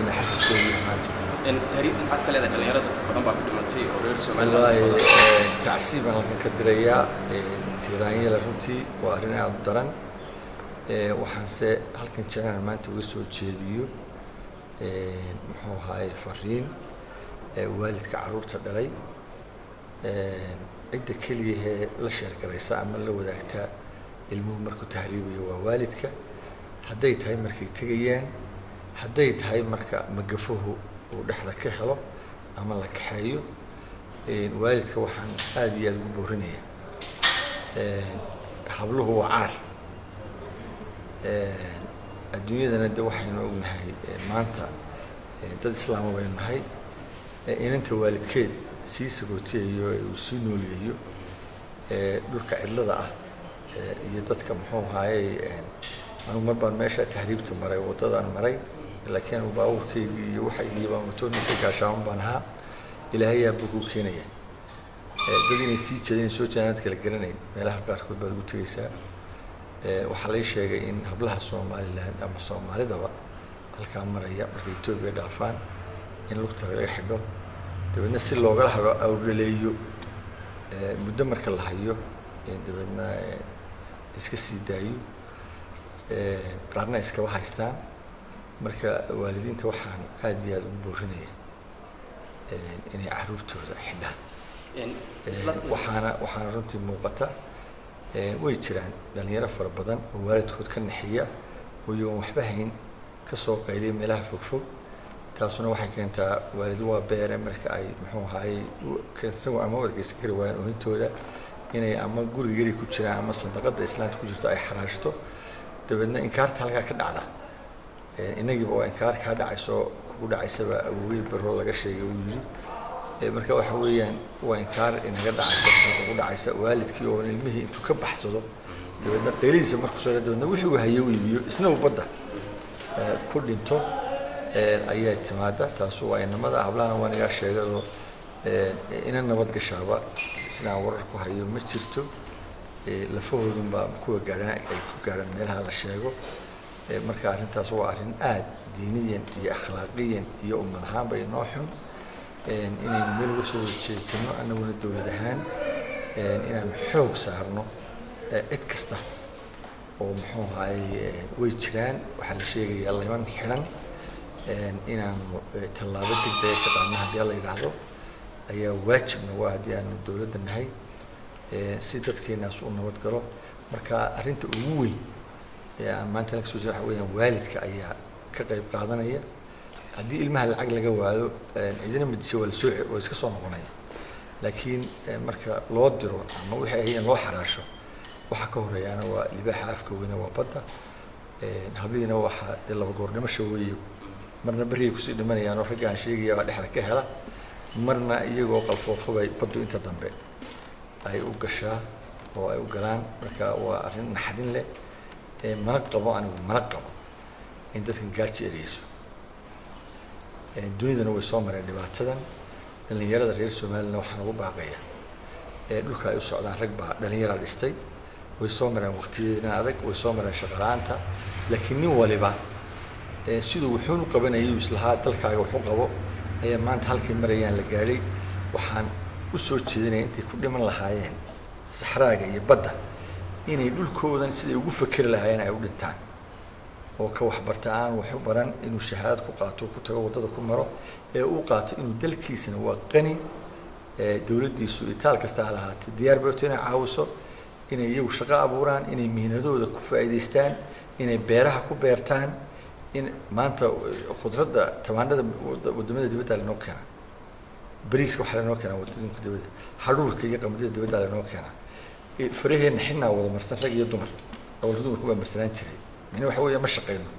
إن حسب كذي إن تريد عاد كلا ذا كلا يرد بدن بعد دمتي أو غير سومال والله تعسيبا لكن كدريا تيرانية لرنتي وأرنا الدرن وحنسى هل كنت أنا ما أنت وصل تشيليو محو هاي فرين والد كعروض تدري عند كل هي لشركة رئيس عمل له ذاكتا المهم مركو تهريبي هو والدك حديت هاي مركي تجيان حديت هاي مركا مقفوه ودحدا كحلو أما لك حيو والدك وحن هذه البورنية حبله هو عار الدنيا ذا ندوا حين نقول هاي ما أنت دد إسلام وين هاي إن أنت والد كيد سيسقوتي وسينو ليو دورك عدل ذا يدت كم حوم هاي أنا مرة ماشى تهريب تمري وطدا مري لكن وباور كي يوحي يبغى متون يسقى شام بنها إلى هي بقول كينية دقيني سيد شدين سوتش أنا أتكلم كرنين ملاه باركود بقول تيسا وحلي شيء إن قبلها الصومالي لهن أما الصومالي دوا الكاميرا هي بريتو بيدافعن إن لقطة ريحه دبنا سيل لوجا حاجة أو رليو مدمر كل حيو دبنا إسكسي دايو قرنا إسكوا حيستان مركا والدين توحان هذه البورنية إني عرفت الحين وحنا رنتي موقتة ويجران لأن يرفع بدن ووالد خد كنحية ويوم وحبهين كسوق قيلين ملاه فوق taasuna waxay keentaa waalidu waa beere marka ay muxuu ahaay kasoo ama wada iskir waan oo intooda inay ama guri yari ku jiraan ama sanadada islaamka ku jirto ay xaraashto dabadna inkaarta halka ka dhacda inagiiba oo inkaar ka dhacayso ku dhacaysaba awgeed baro laga sheegay uu yiri marka waxa weeyaan waa inkaar inaga dhacayso ku dhacaysa waalidkii oo ilmihii intuu ka baxsado dabadna qeeliisa markuu soo dabadna wixii uu hayo wiibiyo isna uu badda ku dhinto أيه اعتماده تاسو إنما عبلنا وانا يا شيء قالوا إن النبض قشابة سنا ورقوا هاي مشترتو لفوهم بكوا جارنا كوا جارنا من هذا الشيء مركان تاسو عارين دينيا هي أخلاقيا هي منها بين نوحهم إن نميل وصول شيء سنو أنا ولد دولدهان إن محوق سعرنا اتكسته ومحوق هاي ويتشران وحل شيء يلا يمن حرن إن تلابد الدنيا كطعمها هذه الله يرعاه أي واجب نوادي أن الدولة النهاي سيدت كي ناس ونود قالوا مركا أرنت أول يعني ما أنت لك سوزي حويا والدك أي كقريب قاعدنا هي هذه المهل العقل جواله إذا مدسوا السوء ويسكسون قناية لكن مركا لودرو ما هو هي نوع حراشة وحكوه يعني والباحة أفكوينا وبدا هبلينا واحد إلا بقولنا مشويه مرنا بريء كسي دماني يعني رجع شيء يا واحد حركة هلا مرنا يجوا قلفوف بدو أنت ضمبي أي وقشة أو أي وقلان مركا وأرين نحدين له منقبة أنا منقبة أنت تنقاش رئيسه الدنيا ده هو صامر اللي بعتدن اللي يرى الرئيس مالنا وحنا وباقية لك يسوع عن ركبة اللي يرى الاستي ويصامر وقتنا هذاك ويصامر شغلانته لكن هو اللي بعد sidoo wuxuu qabanayay islaha dalkaaga wuxuu qabo ay maanta halkii marayaan la gaaray waxaan u soo jeedinay intii ku dhiman lahaayeen saxraaga iyo badda inay dhulkoodan sidii ugu fakari lahaayeen ay u dhintaan oo ka wax bartaan wuxuu baran inuu shahaad ku qaato ku tago wadada ku maro ee uu qaato inuu dalkiisana waa qani dawladdiisu itaal kasta lahaatay diyaar bay u tahay caawiso inay iyagu shaqo abuuraan inay mihnadooda ku faa'iideystaan inay beeraha ku beertaan إن ما أنت خضرة تمانة ودمنا دبيت على نوكنا بريس وحلا نوكنا ودمنا دبيت حرور كي يقام دبيت على نوكنا فريه نحنا ولا مرسل رجع يدمر أو الهدوم كوبا مرسلان تري يعني وحوي مش قيمة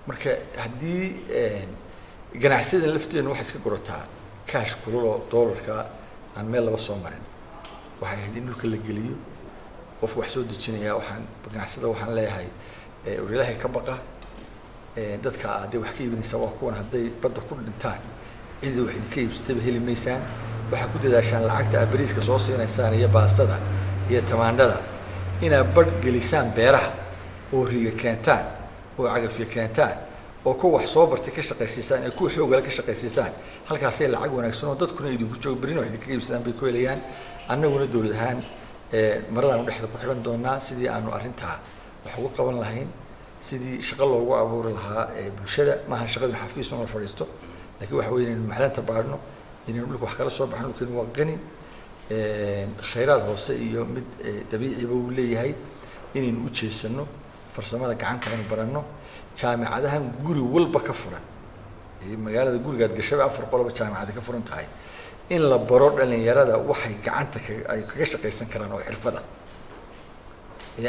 مركا هدي جناح سيد اللفت إنه واحد سكرتها كاش كله دولار كا عن ميل بس عمرين واحد هدي إنه كل جليو وفي وحسود الشنيا وحن جناح سيد وحن لا هاي وريله كبقة dadka aad wax ka iibinaysa waa kuwan haday badda ku dhintaan cid wax ka iibsatay heli meysaan waxa ku dadaashaan lacagta abariiska soo siinaysaan iyo baastada iyo tamaandhada ina bad gelisaan beeraha oo riga keentaan oo cagaf keentaan oo ku wax soo bartay ka shaqaysiisaan ee ku xoog ka shaqaysiisaan halkaasay lacag wanaagsan oo dadkuna idinku joog berino ay idinka iibsadaan bay ku helayaan annaguna dawlad ahaan maradaan dhexda ku xidhan doonaa sidii aanu arrintaa wax ugu qaban lahayn sidii shaqo loogu abuuri lahaa bulshada maaha shaqadu xafiis oo fadhiisto laakiin waxa weeye inaynu macdanta baadhno inaynu dhulka wax kala soo baxno dhulkeenu waa qani khayraad hoose iyo mid dabiiciba uu leeyahay inaynu u jeesano farsamada gacanta aynu baranno jaamacadahan guri walba ka furan magaalada gurigaad gashay 4 qoloba jaamacada ka furan tahay in la baro dhalinyarada waxay gacanta ay kaga shaqaysan karaan oo xirfada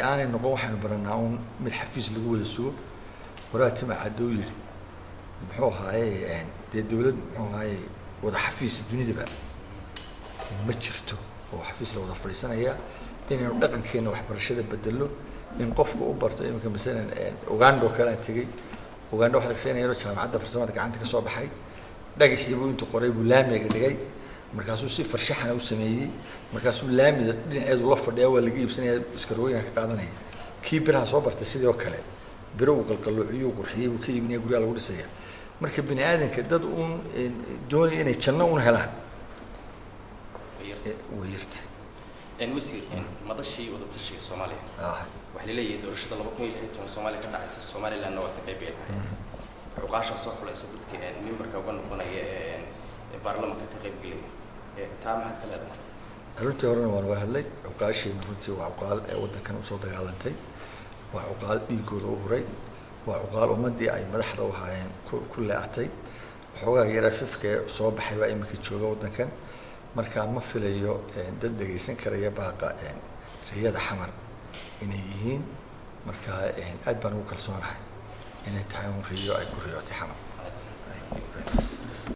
aanay noqon waxaanu baranaa un mid xafiis lagu wada sugo waraatima cadoo yiri muxuu ahaayay dee dawlad muxuu ahaayay wada xafiis dunidaba ma jirto oo xafiis la wada fadhiisanaya inaynu dhaqankeena waxbarashada bedelo in qofku u barto iminka misalan Uganda kala tagay Uganda waxa laga sameeyay jaamacadda farsamada gacanta ka soo baxay dhagaxii buu intuu qoray buu laamiga dhigay markaasuu si farshaxan u sameeyay markaasuu laamida dhinaceedu la fadhiyaa waa laga iibsanaya iskarooyinka ka qaadanaya kii biraha soo bartay sidoo kale biro uu qalqaloociyo qurxiyay uu ka iibinaya guriga lagu dhisaya marka bini aadanka dad uun doonay inay janno u helaan wayirta wasiir madashii wada tashiga Soomaaliya waxa la leeyahay doorashada 2016 Soomaaliya ka dhacaysa Somaliland waa ka qaybgalay xuquuqaasha soo xulaysa dadka memberka uga noqonaya baarlamaanka ka qaybgalay taa maxaad ka leedahay runtii horena waan waa hadlay xuquuqaashii runtii waa xuquuq wadankan u soo dagaalantay waa xuquuq dhiigooda u huray waa xuquuq ummadii ay madaxda u haayeen ku leeatay xogaa yara fifka soo baxay waa imika jooga wadankan marka ma filayo dad dhageysan karaya baaqa riyada xamar inay yihiin marka aad baan ugu kalsoonahay inay tahay riyo ay ku riyootay xamar